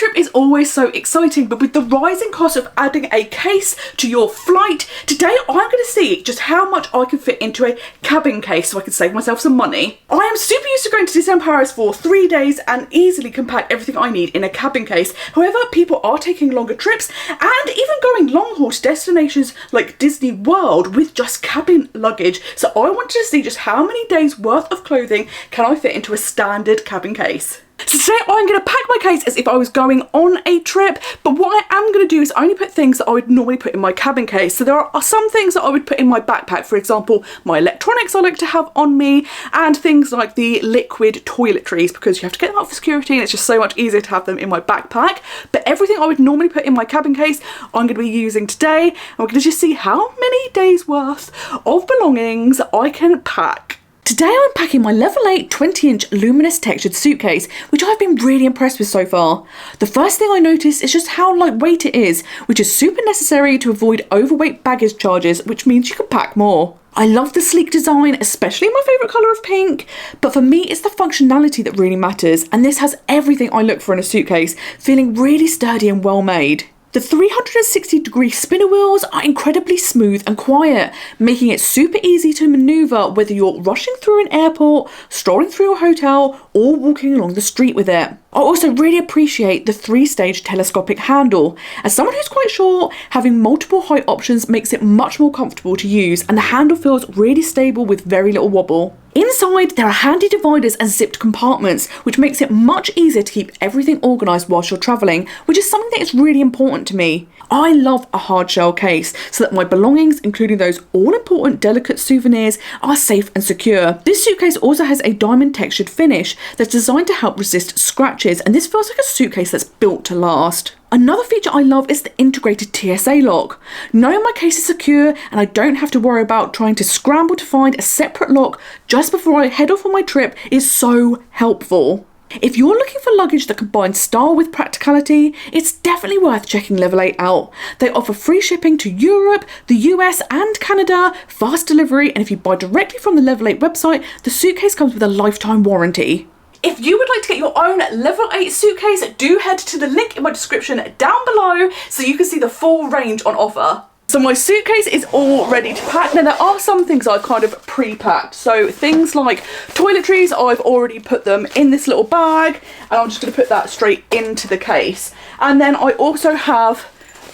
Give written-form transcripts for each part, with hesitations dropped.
trip is always so exciting, but with the rising cost of adding a case to your flight, today I'm going to see just how much I can fit into a cabin case so I can save myself some money. I am super used to going to Disneyland Paris for 3 days and easily can pack everything I need in a cabin case. However, people are taking longer trips and even going long haul to destinations like Disney World with just cabin luggage. So I wanted to see just how many days worth of clothing can I fit into a standard cabin case. So today I'm going to pack my case as if I was going on a trip, but what I am going to do is only put things that I would normally put in my cabin case. So there are some things that I would put in my backpack, for example, my electronics I like to have on me, and things like the liquid toiletries, because you have to get them out for security and it's just so much easier to have them in my backpack. But everything I would normally put in my cabin case, I'm going to be using today, and we're going to just see how many days worth of belongings I can pack. Today I'm packing my level 8 20-inch luminous textured suitcase, which I've been really impressed with so far. The first thing I noticed is just how lightweight it is, which is super necessary to avoid overweight baggage charges, which means you can pack more. I love the sleek design, especially my favourite colour of pink, but for me it's the functionality that really matters, and this has everything I look for in a suitcase, feeling really sturdy and well made. The 360-degree spinner wheels are incredibly smooth and quiet, making it super easy to manoeuvre whether you're rushing through an airport, strolling through a hotel, or walking along the street with it. I also really appreciate the 3-stage telescopic handle. As someone who's quite short, having multiple height options makes it much more comfortable to use, and the handle feels really stable with very little wobble. Inside, there are handy dividers and zipped compartments, which makes it much easier to keep everything organised whilst you're travelling, which is something that is really important to me. I love a hard shell case so that my belongings, including those all-important delicate souvenirs, are safe and secure. This suitcase also has a diamond textured finish that's designed to help resist scratches, and this feels like a suitcase that's built to last. Another feature I love is the integrated TSA lock. Knowing my case is secure and I don't have to worry about trying to scramble to find a separate lock just before I head off on my trip is so helpful. If you're looking for luggage that combines style with practicality, it's definitely worth checking Level 8 out. They offer free shipping to Europe, the US and Canada, fast delivery, and if you buy directly from the Level 8 website, the suitcase comes with a lifetime warranty. If you would like to get your own level 8 suitcase, do head to the link in my description down below so you can see the full range on offer. So my suitcase is all ready to pack. Now there are some things I've kind of pre-packed. So things like toiletries, I've already put them in this little bag and I'm just going to put that straight into the case. And then I also have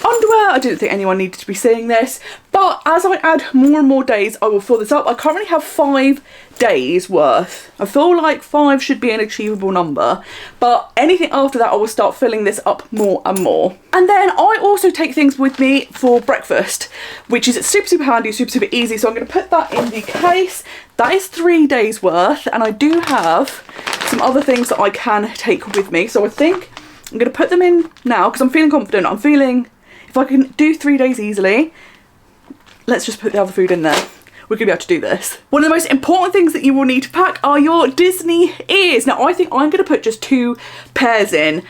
underwear. I didn't think anyone needed to be seeing this, but as I add more and more days I will fill this up. I currently have 5 days worth. I feel like 5 should be an achievable number, but anything after that I will start filling this up more and more. And then I also take things with me for breakfast, which is super handy, super easy, so I'm going to put that in the case. That is 3 days worth, and I do have some other things that I can take with me, so I think I'm going to put them in now because I'm feeling confident. I'm feeling if I can do 3 days easily, let's just put the other food in there. We're going to be able to do this. One of the most important things that you will need to pack are your Disney ears. Now, I think I'm going to put just 2 pairs in.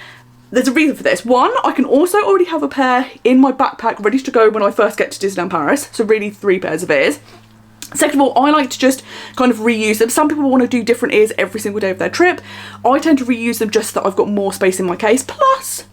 There's a reason for this. One, I can also already have a pair in my backpack ready to go when I first get to Disneyland Paris. So really 3 pairs of ears. Second of all, I like to just kind of reuse them. Some people want to do different ears every single day of their trip. I tend to reuse them just so that I've got more space in my case. Plus,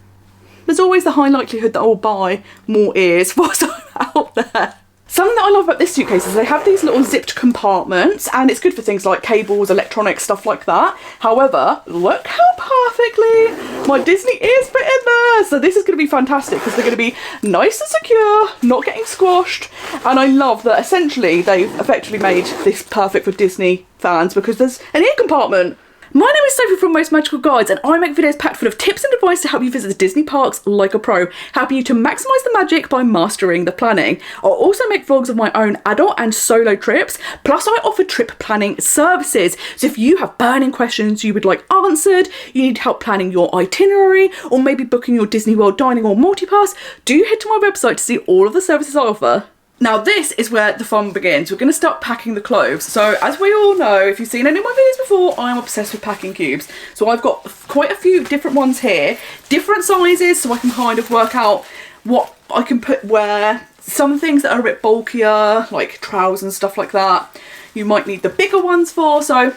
there's always the high likelihood that I'll buy more ears whilst I'm out there. Something that I love about this suitcase is they have these little zipped compartments, and it's good for things like cables, electronics, stuff like that. However, look how perfectly my Disney ears fit in there. So this is going to be fantastic because they're going to be nice and secure, not getting squashed. And I love that essentially they've effectively made this perfect for Disney fans because there's an ear compartment. My name is Sophie from Most Magical Guides, and I make videos packed full of tips and advice to help you visit the Disney parks like a pro, helping you to maximise the magic by mastering the planning. I'll also make vlogs of my own adult and solo trips, plus I offer trip planning services. So if you have burning questions you would like answered, you need help planning your itinerary, or maybe booking your Disney World dining or multipass, do head to my website to see all of the services I offer. Now this is where the fun begins. We're going to start packing the clothes. So as we all know, if you've seen any of my videos before, I'm obsessed with packing cubes. So I've got quite a few different ones here, different sizes, so I can kind of work out what I can put where. Some things that are a bit bulkier, like trousers and stuff like that, you might need the bigger ones for. So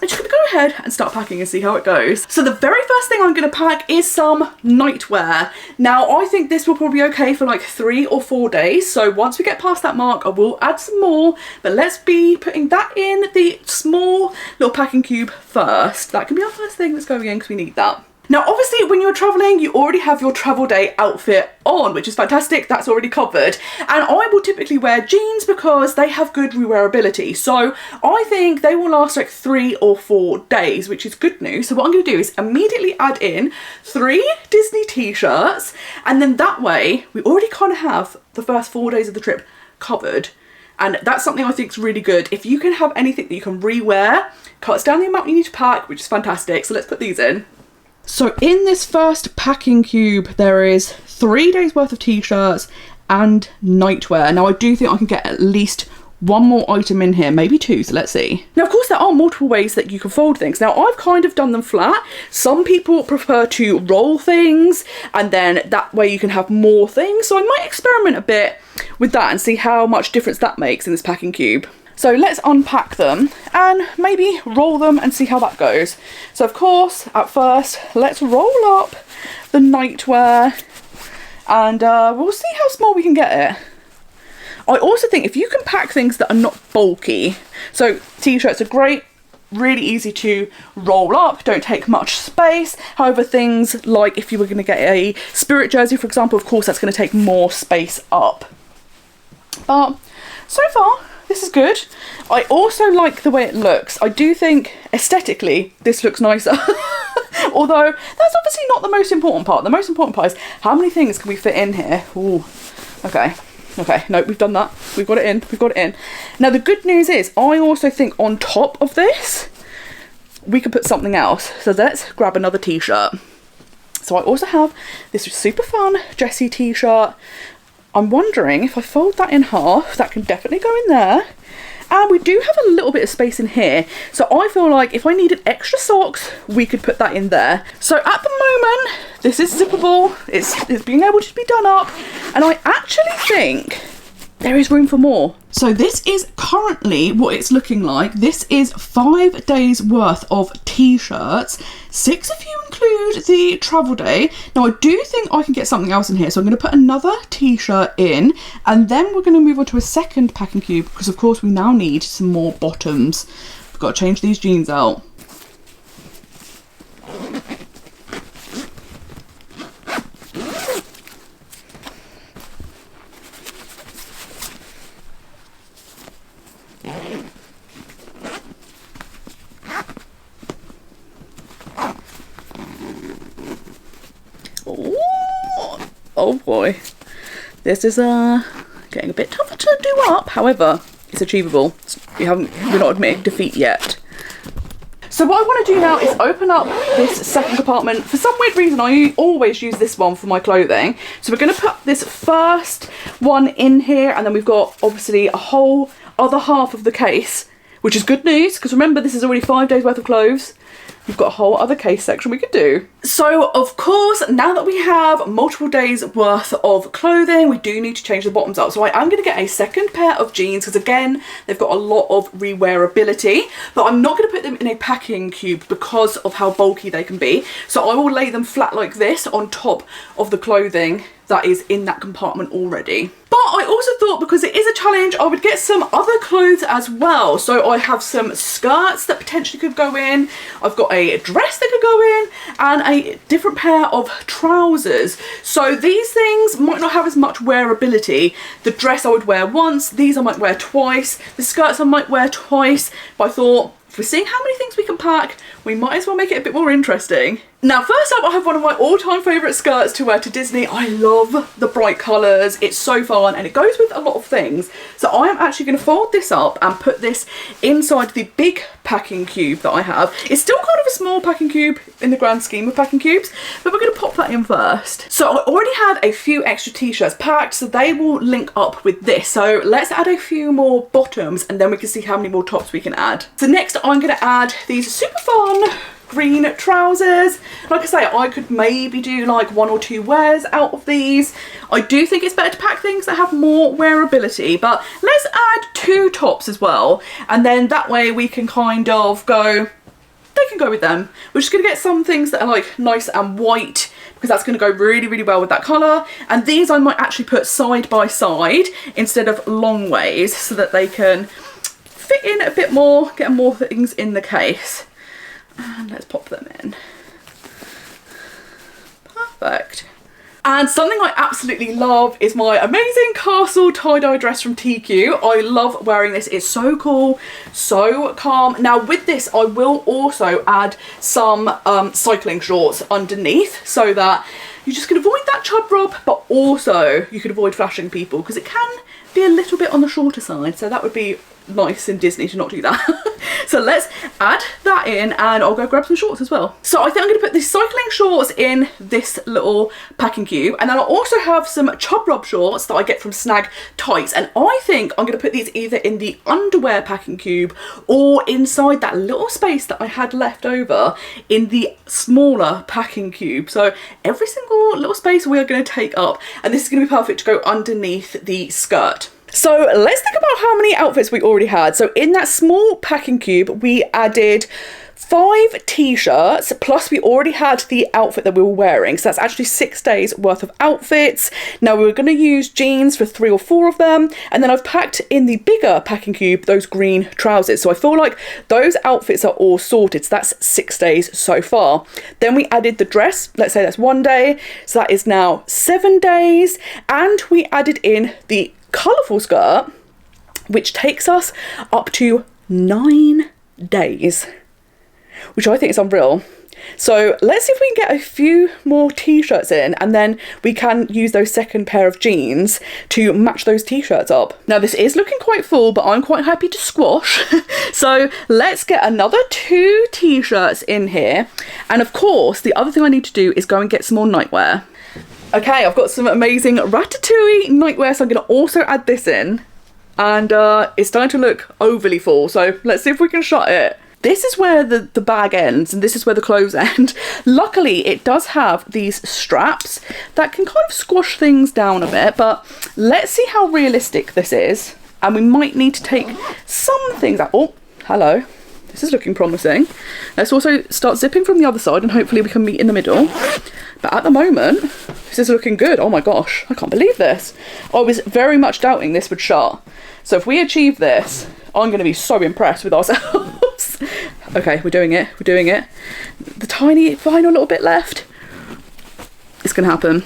I'm just gonna go ahead and start packing and see how it goes. So the very first thing I'm gonna pack is some nightwear. Now I think this will probably be okay for like 3 or 4 days. So once we get past that mark, I will add some more, but let's be putting that in the small little packing cube first. That can be our first thing that's going in because we need that. Now obviously when you're traveling, you already have your travel day outfit on, which is fantastic, that's already covered. And I will typically wear jeans because they have good rewearability. So I think they will last like 3 or 4 days, which is good news. So what I'm gonna do is immediately add in 3 Disney t-shirts, and then that way we already kind of have the first 4 days of the trip covered. And that's something I think is really good. If you can have anything that you can rewear, cuts down the amount you need to pack, which is fantastic. So let's put these in. So in this first packing cube, there is 3 days worth of t-shirts and nightwear. Now I do think I can get at least 1 more item in here, maybe 2, so let's see. Now of course there are multiple ways that you can fold things. Now I've kind of done them flat. Some people prefer to roll things and then that way you can have more things. So I might experiment a bit with that and see how much difference that makes in this packing cube. So let's unpack them and maybe roll them and see how that goes. So of course, at first, let's roll up the nightwear and we'll see how small we can get it. I also think if you can pack things that are not bulky, so t-shirts are great, really easy to roll up, don't take much space. However, things like if you were going to get a Spirit jersey, for example, of course, that's going to take more space up. But so far, this is good. I also like the way it looks. I do think aesthetically this looks nicer. Although that's obviously not the most important part. The most important part is how many things can we fit in here. Ooh, okay. Okay, no, we've done that. We've got it in, we've got it in. Now the good news is I also think on top of this, we could put something else. So let's grab another t-shirt. So I also have this super fun Jessie t-shirt. I'm wondering if I fold that in half, that can definitely go in there. And we do have a little bit of space in here. So I feel like if I needed extra socks, we could put that in there. So at the moment, this is zippable. It's being able to be done up. And I actually think there is room for more. So this is currently what it's looking like. This is 5 days worth of t-shirts. 6 if you include the travel day. Now I do think I can get something else in here. So I'm going to put another t-shirt in and then we're going to move on to a second packing cube because of course we now need some more bottoms. We've got to change these jeans out. Oh boy, this is getting a bit tougher to do up. However, it's achievable. We're not admitting defeat yet. So what I want to do now is open up this second compartment. For some weird reason, I always use this one for my clothing. So we're going to put this first one in here, and then we've got obviously a whole other half of the case, which is good news because remember this is already 5 days worth of clothes. We've got a whole other case section we could do. So of course, now that we have multiple days worth of clothing, we do need to change the bottoms up. So I am going to get a second pair of jeans because again, they've got a lot of rewearability, but I'm not going to put them in a packing cube because of how bulky they can be. So I will lay them flat like this on top of the clothing that is in that compartment already. But I also thought because it is a challenge, I would get some other clothes as well. So I have some skirts that potentially could go in. I've got a dress that could go in and a different pair of trousers. So these things might not have as much wearability. The dress I would wear once, these I might wear twice, the skirts I might wear twice, but I thought if we're seeing how many things we can pack, we might as well make it a bit more interesting. Now first up, I have one of my all-time favourite skirts to wear to Disney. I love the bright colours, it's so fun and it goes with a lot of things. So I am actually going to fold this up and put this inside the big packing cube that I have. It's still kind of a small packing cube in the grand scheme of packing cubes, but we're going to pop that in first. So I already had a few extra t-shirts packed, so they will link up with this. So let's add a few more bottoms and then we can see how many more tops we can add. So next I'm going to add these super fun green trousers. Like I say, I could maybe do like 1 or 2 wears out of these. I do think it's better to pack things that have more wearability, but let's add 2 tops as well, and then that way we can kind of go they can go with them. We're just going to get some things that are like nice and white, because that's going to go really, really well with that colour. And these I might actually put side by side instead of long ways, so that they can fit in a bit more, get more things in the case. And let's pop them in. Perfect. And something I absolutely love is my amazing castle tie-dye dress from TQ. I love wearing this. It's so cool, so calm. Now with this, I will also add some cycling shorts underneath, so that you just can avoid that chub rub, but also you can avoid flashing people, because it can be a little bit on the shorter side. So that would be nice in Disney to not do that. So let's add that in, and I'll go grab some shorts as well. So I think I'm going to put the cycling shorts in this little packing cube, and then I'll also have some chub rub shorts that I get from Snag Tights, and I think I'm going to put these either in the underwear packing cube or inside that little space that I had left over in the smaller packing cube. So every single little space we are going to take up, and this is going to be perfect to go underneath the skirt. So let's think about how many outfits we already had. So in that small packing cube, we added 5 t-shirts, plus we already had the outfit that we were wearing. So that's actually 6 days worth of outfits. Now we were going to use jeans for 3 or 4 of them. And then I've packed in the bigger packing cube those green trousers. So I feel like those outfits are all sorted. So that's 6 days so far. Then we added the dress. Let's say that's 1 day. So that is now 7 days. And we added in the colourful skirt, which takes us up to 9 days, which I think is unreal. So let's see if we can get a few more t-shirts in, and then we can use those second pair of jeans to match those t-shirts up. Now this is looking quite full, but I'm quite happy to squash. So let's get another 2 t-shirts in here. And of course, the other thing I need to do is go and get some more nightwear. Okay, I've got some amazing Ratatouille nightwear, so I'm going to also add this in. And it's starting to look overly full, so let's see if we can shut it. This is where the bag ends, and this is where the clothes end. Luckily, it does have these straps that can kind of squash things down a bit, but let's see how realistic this is. And we might need to take some things out. Oh, hello. This is looking promising. Let's also start zipping from the other side, and hopefully we can meet in the middle. But at the moment, this is looking good. Oh my gosh, I can't believe this. I was very much doubting this would shut. So if we achieve this, I'm going to be so impressed with ourselves. Okay, we're doing it. We're doing it. The tiny final little bit left. It's going to happen.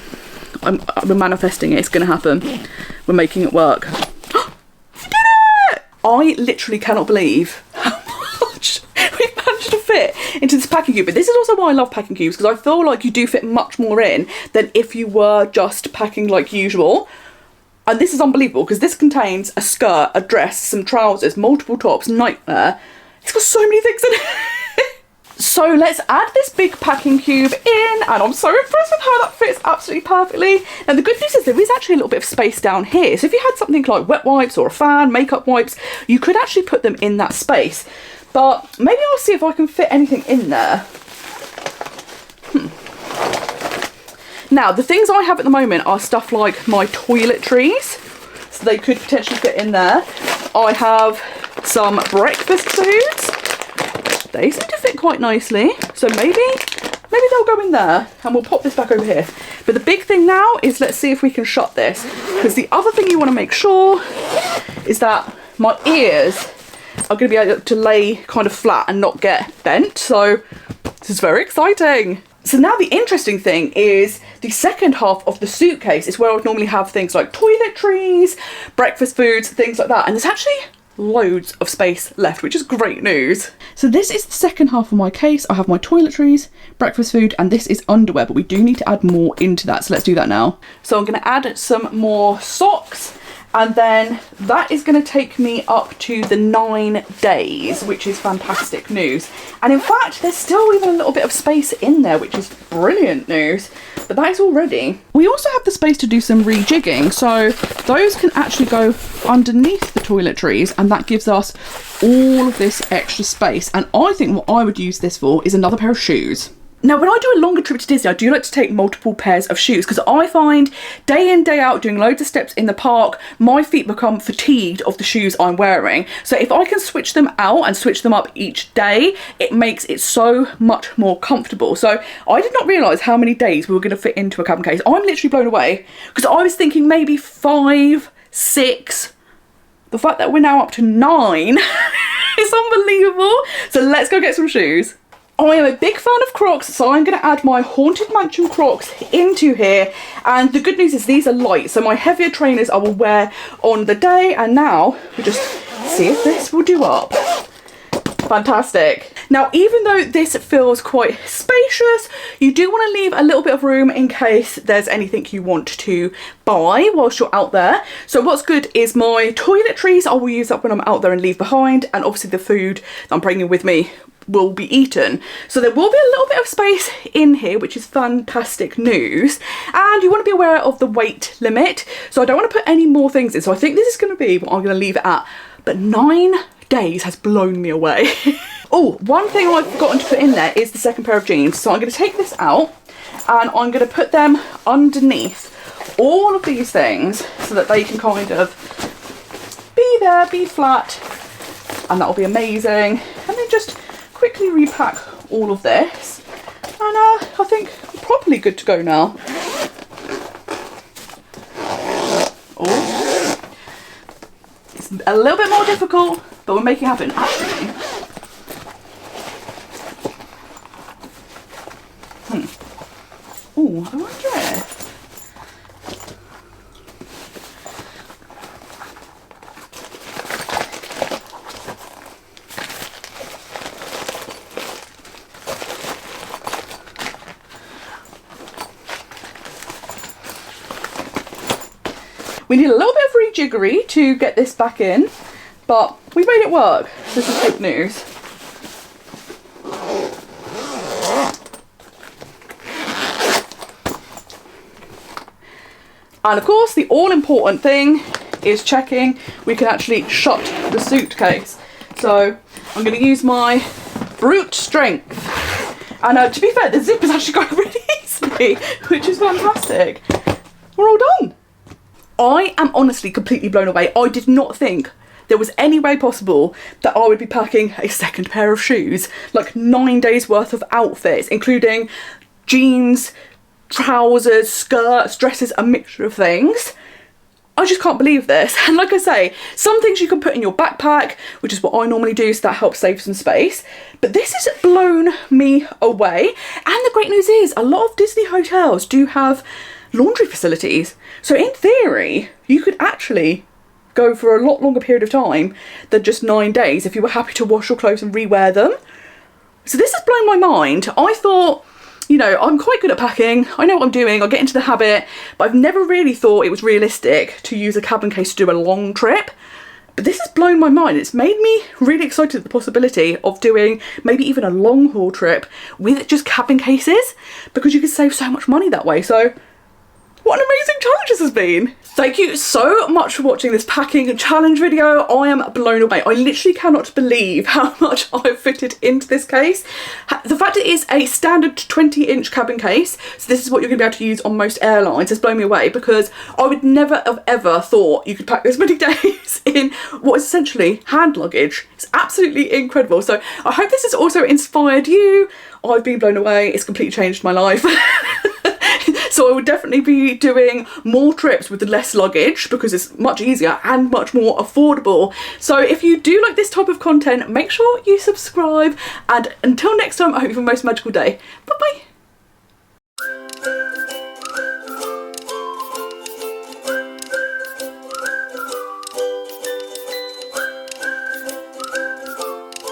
I'm manifesting it. It's going to happen. We're making it work. We did it! I literally cannot believe how much we've managed to fit into this packing cube. But this is also why I love packing cubes, because I feel like you do fit much more in than if you were just packing like usual. And this is unbelievable, because this contains a skirt, a dress, some trousers, multiple tops, nightwear. It's got so many things in it. So let's add this big packing cube in, and I'm so impressed with how that fits absolutely perfectly. And the good news is there is actually a little bit of space down here. So if you had something like wet wipes or a fan, makeup wipes, you could actually put them in that space. But maybe I'll see if I can fit anything in there. Now, the things I have at the moment are stuff like my toiletries, so they could potentially fit in there. I have some breakfast foods. They seem to fit quite nicely, so maybe they'll go in there, and we'll pop this back over here. But the big thing now is, let's see if we can shut this, because the other thing you want to make sure is that my ears are going to be able to lay kind of flat and not get bent. So this is very exciting. So now the interesting thing is the second half of the suitcase is where I would normally have things like toiletries, breakfast foods, things like that. And there's actually loads of space left, which is great news. So this is the second half of my case. I have my toiletries, breakfast food, and this is underwear, but we do need to add more into that. So let's do that now. So I'm going to add some more socks, and then that is going to take me up to the 9 days, which is fantastic news. And in fact, there's still even a little bit of space in there, which is brilliant news. But that is all ready. We also have the space to do some rejigging, so those can actually go underneath the toiletries, and that gives us all of this extra space. And I think what I would use this for is another pair of shoes. Now, when I do a longer trip to Disney, I do like to take multiple pairs of shoes because I find day in, day out, doing loads of steps in the park, my feet become fatigued of the shoes I'm wearing. So if I can switch them out and switch them up each day, it makes it so much more comfortable. So I did not realise how many days we were going to fit into a cabin case. I'm literally blown away because I was thinking maybe 5, 6. The fact that we're now up to 9 is unbelievable. So let's go get some shoes. I am a big fan of Crocs, so I'm going to add my Haunted Mansion Crocs into here. And the good news is these are light, so my heavier trainers I will wear on the day. And now we'll just see if this will do up. Fantastic. Now, even though this feels quite spacious, you do want to leave a little bit of room in case there's anything you want to buy whilst you're out there. So what's good is my toiletries I will use up when I'm out there and leave behind, and obviously the food that I'm bringing with me will be eaten. So there will be a little bit of space in here, which is fantastic news. And you want to be aware of the weight limit. So I don't want to put any more things in. So I think this is going to be what I'm going to leave it at. But 9 days has blown me away. Oh, one thing I've forgotten to put in there is the second pair of jeans. So I'm going to take this out and I'm going to put them underneath all of these things so that they can kind of be there, be flat, and that'll be amazing. And then just quickly repack all of this, and I think we're probably good to go now. Oh, it's a little bit more difficult, but we're making it happen. Actually, oh, I wonder if we need a little bit of rejiggery to get this back in, but we made it work. This is good news. And of course, the all-important thing is checking we can actually shut the suitcase. So I'm going to use my brute strength. And to be fair, the zip is actually going really easily, which is fantastic. We're all done. I am honestly completely blown away. I did not think there was any way possible that I would be packing a second pair of shoes, like 9 days worth of outfits, including jeans, trousers, skirts, dresses, a mixture of things. I just can't believe this. And like I say, some things you can put in your backpack, which is what I normally do, so that helps save some space. But this has blown me away. And the great news is a lot of Disney hotels do have laundry facilities. So in theory, you could actually go for a lot longer period of time than just 9 days if you were happy to wash your clothes and rewear them. So this has blown my mind. I thought, you know, I'm quite good at packing. I know what I'm doing. I'll get into the habit, but I've never really thought it was realistic to use a cabin case to do a long trip. But this has blown my mind. It's made me really excited at the possibility of doing maybe even a long haul trip with just cabin cases, because you can save so much money that way. So what an amazing challenge this has been. Thank you so much for watching this packing challenge video. I am blown away. I literally cannot believe how much I've fitted into this case. The fact it is a standard 20-inch cabin case, so this is what you're going to be able to use on most airlines, has blown me away, because I would never have ever thought you could pack this many days in what is essentially hand luggage. It's absolutely incredible. So I hope this has also inspired you. I've been blown away. It's completely changed my life. So I would definitely be doing more trips with less luggage because it's much easier and much more affordable. So if you do like this type of content, make sure you subscribe, and until next time, I hope you have a most magical day. Bye bye.